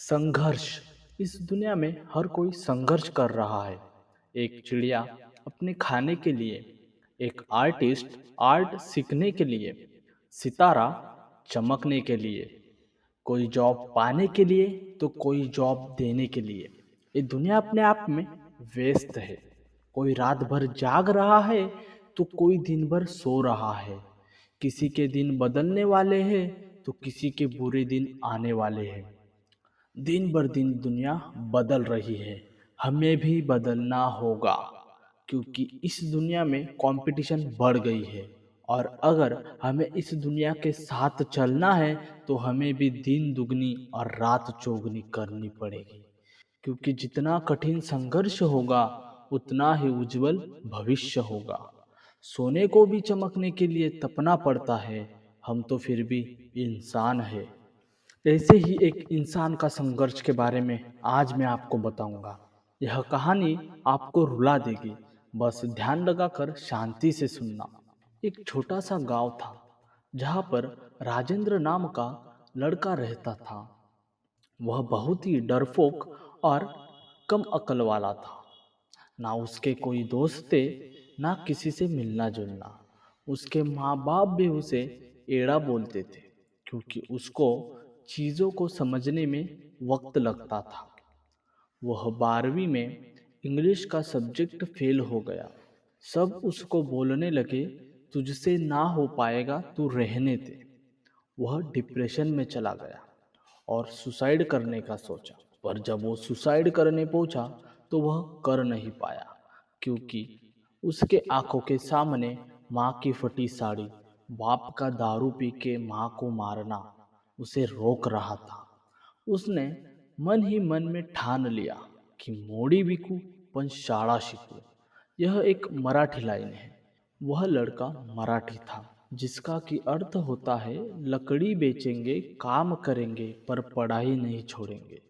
संघर्ष। इस दुनिया में हर कोई संघर्ष कर रहा है। एक चिड़िया अपने खाने के लिए, एक आर्टिस्ट आर्ट सीखने के लिए, सितारा चमकने के लिए, कोई जॉब पाने के लिए तो कोई जॉब देने के लिए। ये दुनिया अपने आप में व्यस्त है। कोई रात भर जाग रहा है तो कोई दिन भर सो रहा है। किसी के दिन बदलने वाले हैं तो किसी के बुरे दिन आने वाले हैं। दिन बर दिन दुनिया बदल रही है। हमें भी बदलना होगा, क्योंकि इस दुनिया में कंपटीशन बढ़ गई है। और अगर हमें इस दुनिया के साथ चलना है तो हमें भी दिन दुगनी और रात चौगनी करनी पड़ेगी। क्योंकि जितना कठिन संघर्ष होगा उतना ही उज्जवल भविष्य होगा। सोने को भी चमकने के लिए तपना पड़ता है। हम तो फिर भी इंसान है। ऐसे ही एक इंसान का संघर्ष के बारे में आज मैं आपको बताऊंगा। यह कहानी आपको रुला देगी। बस ध्यान लगाकर शांति से सुनना। एक छोटा सा गांव था जहां पर राजेंद्र नाम का लड़का रहता था। वह बहुत ही डरपोक और कम अकल वाला था। ना उसके कोई दोस्त थे, ना किसी से मिलना जुलना। उसके माँ बाप भी उसे एड़ा बोलते थे, क्योंकि उसको चीज़ों को समझने में वक्त लगता था। वह 12वीं में इंग्लिश का सब्जेक्ट फेल हो गया। सब उसको बोलने लगे, तुझसे ना हो पाएगा, तू रहने दे। वह डिप्रेशन में चला गया और सुसाइड करने का सोचा। पर जब वो सुसाइड करने पहुंचा तो वह कर नहीं पाया, क्योंकि उसके आंखों के सामने माँ की फटी साड़ी, बाप का दारू पी के माँ को मारना उसे रोक रहा था। उसने मन ही मन में ठान लिया कि मोड़ी बिकू पण शाळा शिकू। यह एक मराठी लाइन है। वह लड़का मराठी था, जिसका कि अर्थ होता है लकड़ी बेचेंगे, काम करेंगे, पर पढ़ाई नहीं छोड़ेंगे।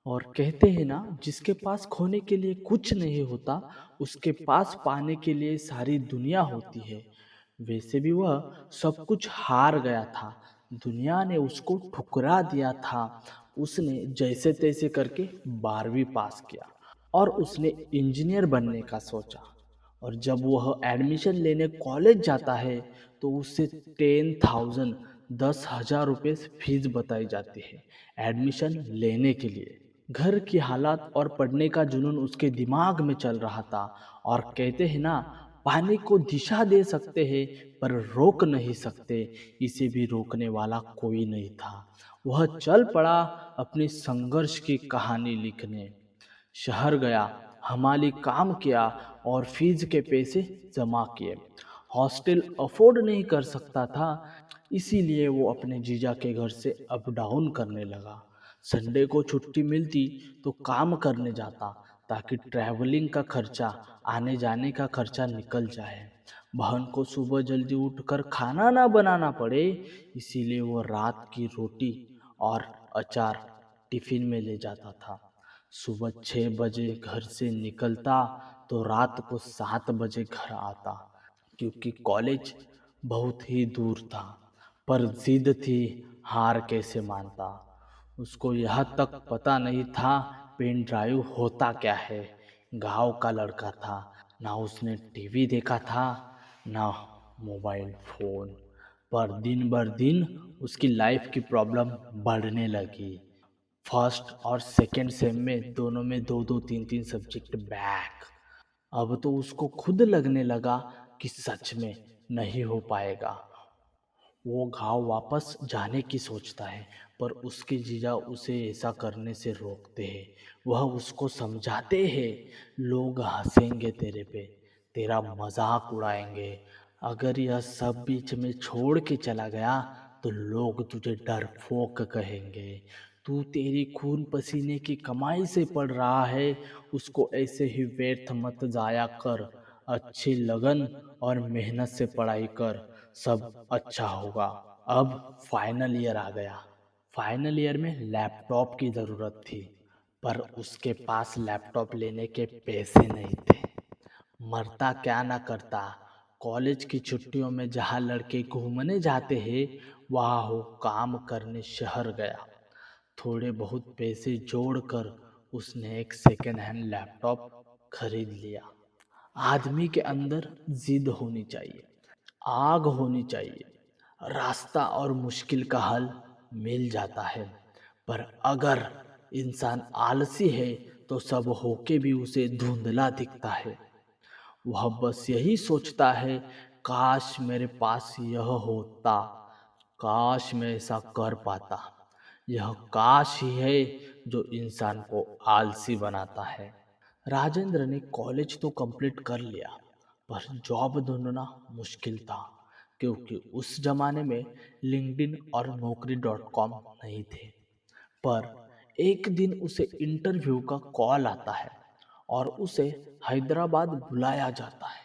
और कहते हैं ना, जिसके पास खोने के लिए कुछ नहीं होता उसके पास पाने के लिए सारी दुनिया होती है। वैसे भी वह सब कुछ हार गया था। दुनिया ने उसको ठुकरा दिया था। उसने जैसे तैसे करके 12वीं पास किया और उसने इंजीनियर बनने का सोचा। और जब वह एडमिशन लेने कॉलेज जाता है तो उससे 10,000 10,000 रुपये फीस बताई जाती है एडमिशन लेने के लिए। घर की हालात और पढ़ने का जुनून उसके दिमाग में चल रहा था। और कहते हैं ना, पानी को दिशा दे सकते हैं पर रोक नहीं सकते। इसे भी रोकने वाला कोई नहीं था। वह चल पड़ा अपनी संघर्ष की कहानी लिखने। शहर गया, हमाली काम किया और फीस के पैसे जमा किए। हॉस्टल अफोर्ड नहीं कर सकता था, इसीलिए वो अपने जीजा के घर से अप डाउन करने लगा। संडे को छुट्टी मिलती तो काम करने जाता, ताकि ट्रैवलिंग का खर्चा, आने जाने का खर्चा निकल जाए। बहन को सुबह जल्दी उठकर खाना ना बनाना पड़े, इसीलिए वो रात की रोटी और अचार टिफिन में ले जाता था। सुबह 6 बजे घर से निकलता तो रात को 7 बजे घर आता, क्योंकि कॉलेज बहुत ही दूर था। पर जिद थी, हार कैसे मानता। उसको यह तक पता नहीं था पेन ड्राइव होता क्या है। गांव का लड़का था, ना उसने टीवी देखा था, ना मोबाइल फोन। पर दिन बर दिन उसकी लाइफ की प्रॉब्लम बढ़ने लगी। फर्स्ट और सेकंड सेम में दोनों में दो दो तीन तीन सब्जेक्ट बैक। अब तो उसको खुद लगने लगा कि सच में नहीं हो पाएगा। वो गांव वापस जाने की सोचता है, पर उसके जीजा उसे ऐसा करने से रोकते हैं। वह उसको समझाते हैं, लोग हंसेंगे तेरे पे, तेरा मजाक उड़ाएंगे। अगर यह सब बीच में छोड़ के चला गया तो लोग तुझे डरपोक कहेंगे। तू तेरी खून पसीने की कमाई से पढ़ रहा है, उसको ऐसे ही व्यर्थ मत जाया कर। अच्छी लगन और मेहनत से पढ़ाई कर, सब अच्छा होगा। अब फाइनल ईयर आ गया। फाइनल ईयर में लैपटॉप की ज़रूरत थी, पर उसके पास लैपटॉप लेने के पैसे नहीं थे। मरता क्या ना करता। कॉलेज की छुट्टियों में जहाँ लड़के घूमने जाते हैं, वहाँ वो काम करने शहर गया। थोड़े बहुत पैसे जोड़कर उसने एक सेकेंड हैंड लैपटॉप खरीद लिया। आदमी के अंदर जिद होनी चाहिए, आग होनी चाहिए, रास्ता और मुश्किल का हल मिल जाता है। पर अगर इंसान आलसी है तो सब होके भी उसे धुंधला दिखता है। वह बस यही सोचता है, काश मेरे पास यह होता, काश मैं ऐसा कर पाता। यह काश ही है जो इंसान को आलसी बनाता है। राजेंद्र ने कॉलेज तो कंप्लीट कर लिया, पर जॉब ढूंढना मुश्किल था, क्योंकि उस जमाने में लिंक्डइन और नौकरी डॉट कॉम नहीं थे। पर एक दिन उसे इंटरव्यू का कॉल आता है और उसे हैदराबाद बुलाया जाता है।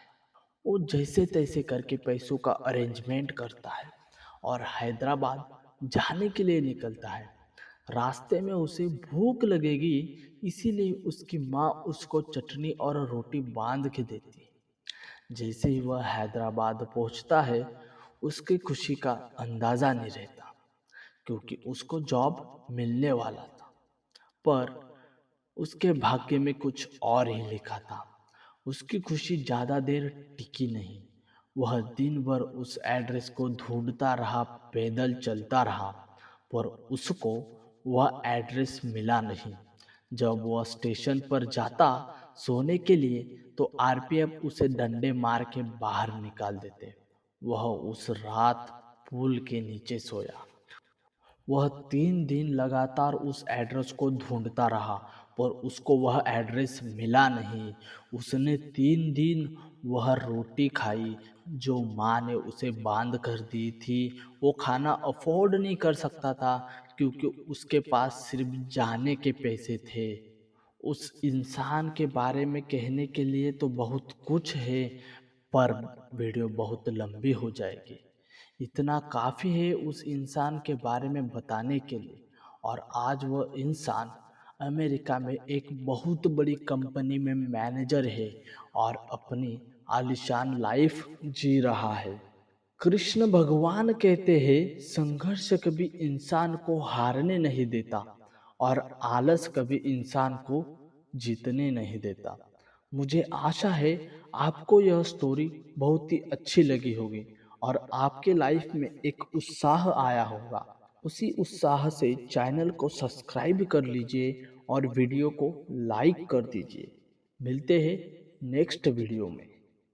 वो जैसे तैसे करके पैसों का अरेंजमेंट करता है और हैदराबाद जाने के लिए निकलता है। रास्ते में उसे भूख लगेगी, इसीलिए उसकी माँ उसको चटनी और रोटी बांध के देती है। जैसे ही वह हैदराबाद पहुंचता है, उसकी खुशी का अंदाजा नहीं रहता, क्योंकि उसको जॉब मिलने वाला था। पर उसके भाग्य में कुछ और ही लिखा था। उसकी खुशी ज्यादा देर टिकी नहीं। वह दिन भर उस एड्रेस को ढूंढता रहा, पैदल चलता रहा, पर उसको वह एड्रेस मिला नहीं। जब वह स्टेशन पर जाता सोने के लिए, तो आरपीएफ उसे डंडे मार के बाहर निकाल देते। वह उस रात पुल के नीचे सोया। वह 3 दिन लगातार उस एड्रेस को ढूंढता रहा, पर उसको वह एड्रेस मिला नहीं। उसने 3 दिन वह रोटी खाई जो माँ ने उसे बांध कर दी थी। वो खाना अफोर्ड नहीं कर सकता था, क्योंकि उसके पास सिर्फ जाने के पैसे थे। उस इंसान के बारे में कहने के लिए तो बहुत कुछ है, पर वीडियो बहुत लंबी हो जाएगी। इतना काफ़ी है उस इंसान के बारे में बताने के लिए। और आज वह इंसान अमेरिका में एक बहुत बड़ी कंपनी में मैनेजर है और अपनी आलीशान लाइफ जी रहा है। कृष्ण भगवान कहते हैं, संघर्ष कभी इंसान को हारने नहीं देता और आलस कभी इंसान को जीतने नहीं देता। मुझे आशा है आपको यह स्टोरी बहुत ही अच्छी लगी होगी और आपके लाइफ में एक उत्साह आया होगा। उसी उत्साह से चैनल को सब्सक्राइब कर लीजिए और वीडियो को लाइक कर दीजिए। मिलते हैं नेक्स्ट वीडियो में।